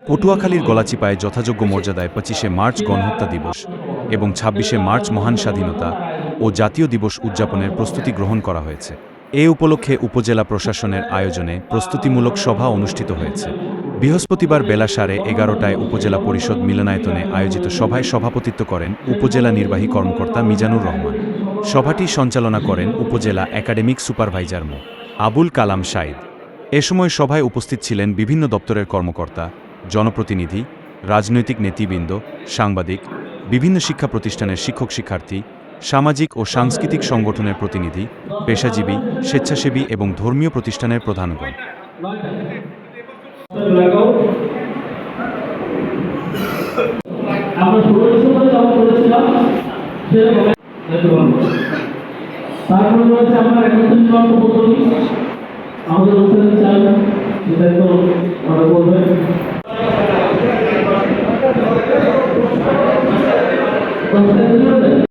পটুয়াখালীর গলাচিপায় যথাযোগ্য মর্যাদায় ২৫শে মার্চ গণহত্যা দিবস এবং ২৬শে মার্চ মহান স্বাধীনতা ও জাতীয় দিবস উদযাপনের প্রস্তুতি গ্রহণ করা হয়েছে। এ উপলক্ষে উপজেলা প্রশাসনের আয়োজনে প্রস্তুতিমূলক সভা অনুষ্ঠিত হয়েছে। বৃহস্পতিবার বেলা 11:30টায় উপজেলা পরিষদ মিলনায়তনে আয়োজিত সভায় সভাপতিত্ব করেন উপজেলা নির্বাহী কর্মকর্তা মিজানুর রহমান। সভাটি সঞ্চালনা করেন উপজেলা একাডেমিক সুপারভাইজার মো. আবুল কালাম সাঈদ। এ সময় সভায় উপস্থিত ছিলেন বিভিন্ন দপ্তরের কর্মকর্তা, জনপ্রতিনিধি, রাজনৈতিক নেতৃবৃন্দ, সাংবাদিক, বিভিন্ন শিক্ষা প্রতিষ্ঠানের শিক্ষক-শিক্ষার্থী, সামাজিক ও সাংস্কৃতিক সংগঠনের প্রতিনিধি, পেশাজীবী, স্বেচ্ছাসেবী এবং ধর্মীয় প্রতিষ্ঠানের প্রধানগণ। আমাদের অনুষ্ঠানে চাই সেটা তো বলবেন।